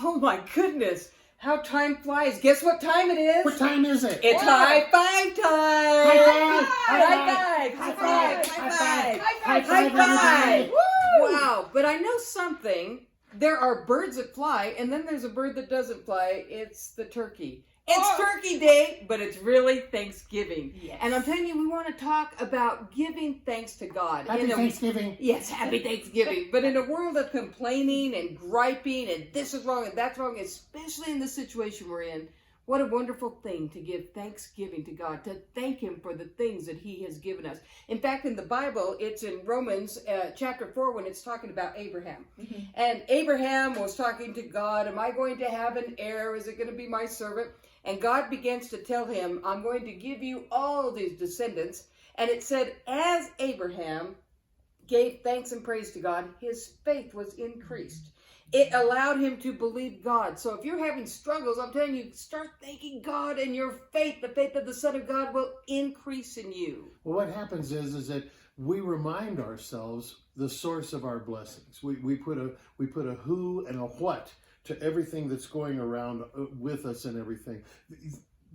Oh my goodness. How time flies. Guess what time it is? What time is it? It's high five time. High five! High five! High five! High five, High everybody! five! Wow. But I know something. There are birds that fly, and then there's a bird that doesn't fly. It's the turkey. It's Turkey Day, but it's really Thanksgiving. Yes. And I'm telling you, we want to talk about giving thanks to God. Happy Thanksgiving. Yes, happy Thanksgiving. But in a world of complaining and griping and this is wrong and that's wrong, especially in the situation we're in, what a wonderful thing to give thanksgiving to God, to thank Him for the things that He has given us. In fact, in the Bible, it's in Romans chapter 4 when it's talking about Abraham. Mm-hmm. And Abraham was talking to God, am I going to have an heir? Is it going to be my servant? And God begins to tell him, I'm going to give you all these descendants. And it said, as Abraham gave thanks and praise to God, his faith was increased. It allowed him to believe God. So if you're having struggles, I'm telling you, start thanking God, and your faith, the faith of the Son of God, will increase in you. Well, what happens is that we remind ourselves the source of our blessings. We put a who and a what to everything that's going around with us and everything.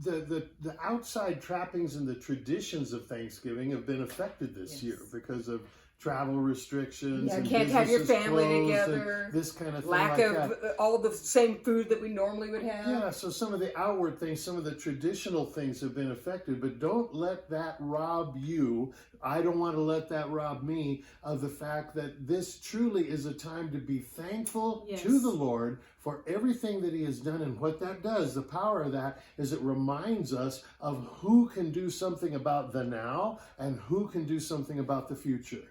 The outside trappings and the traditions of Thanksgiving have been affected this year because of travel restrictions. Yeah, and can't have your family together. This kind of thing. Lack like of that. all the same food that we normally would have. Yeah, so some of the outward things, some of the traditional things have been affected, but don't let that rob you. I don't want to let that rob me of the fact that this truly is a time to be thankful to the Lord for everything that He has done. And what that does, the power of that, is it reminds us of who can do something about the now and who can do something about the future.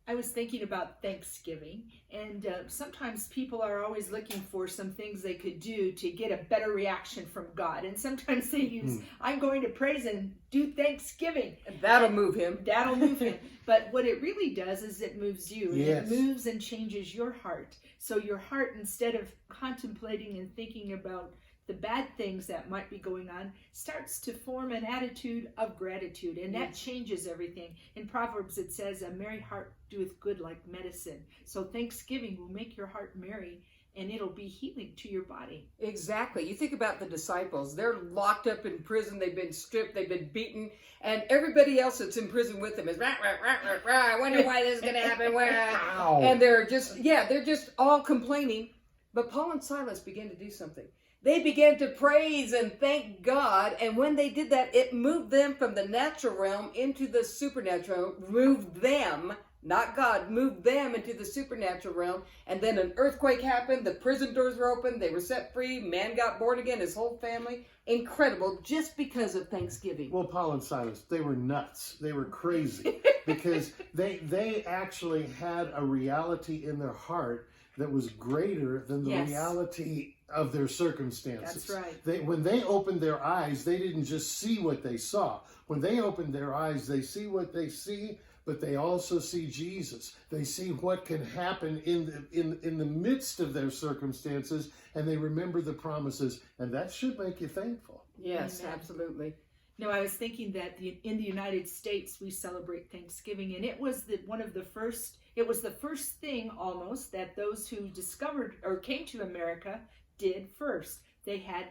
I was thinking about Thanksgiving, and sometimes people are always looking for some things they could do to get a better reaction from God. And sometimes they use, I'm going to praise and do Thanksgiving. That'll move Him. That'll move Him. But what it really does is it moves you. And Yes. it moves and changes your heart. So your heart, instead of contemplating and thinking about the bad things that might be going on, starts to form an attitude of gratitude, and that changes everything. In Proverbs it says, a merry heart doeth good like medicine. So Thanksgiving will make your heart merry, and it'll be healing to your body. Exactly. You think about the disciples. They're locked up in prison. They've been stripped. They've been beaten. And everybody else that's in prison with them is, rah, rah, rah, rah, rah. I wonder why this is going to happen. Rah. And they're just all complaining. But Paul and Silas began to do something. They began to praise and thank God, and when they did that, it moved them from the natural realm into the supernatural, moved them, not God, moved them into the supernatural realm, and then an earthquake happened, the prison doors were open, they were set free, man got born again, his whole family. Incredible, just because of Thanksgiving. Well, Paul and Silas, they were nuts. They were crazy because they actually had a reality in their heart that was greater than the reality of their circumstances. That's right. When they opened their eyes, they didn't just see what they saw. When they opened their eyes, they see what they see, but they also see Jesus. They see what can happen in the midst of their circumstances, and they remember the promises, and that should make you thankful. Yes, Amen. absolutely. No, I was thinking that in the United States we celebrate Thanksgiving, and it was the first thing almost that those who discovered or came to America did first. They had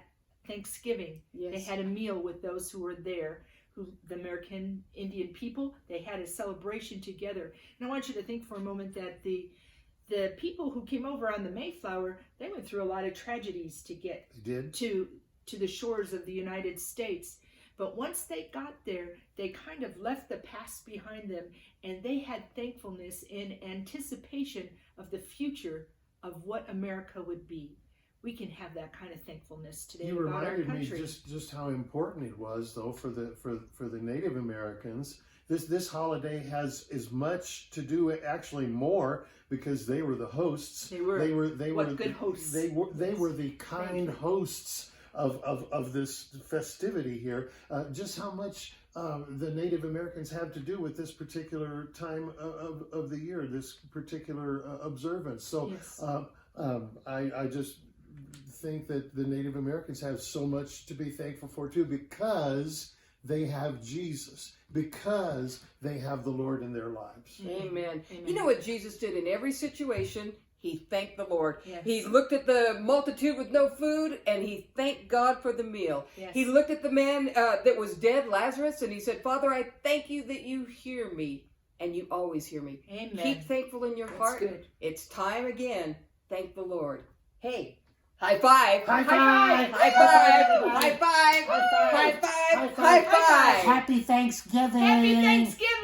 Thanksgiving. Yes. They had a meal with those who were there, the American Indian people. They had a celebration together. And I want you to think for a moment that the people who came over on the Mayflower, they went through a lot of tragedies to get to the shores of the United States. But once they got there, they kind of left the past behind them, and they had thankfulness in anticipation of the future of what America would be. We can have that kind of thankfulness today You about our reminded country. me just how important it was, though, for the Native Americans. This holiday has as much to do, actually more, because they were the hosts. They were good hosts. They were the kind hosts of this festivity here. Just how much the Native Americans have to do with this particular time of the year, this particular observance. So Yes. I just think that the Native Americans have so much to be thankful for too, because they have Jesus, because they have the Lord in their lives. Amen. Amen. You know what Jesus did in every situation? He thanked the Lord. Yes. He looked at the multitude with no food, and he thanked God for the meal. Yes. He looked at the man that was dead, Lazarus, and he said, Father, I thank you that you hear me, and you always hear me. Amen. Keep thankful in your That's heart. good. It's time again. Thank the Lord. Hey, high five. High High five. five. High five. High five. High five. High five. Happy Thanksgiving. Happy Thanksgiving.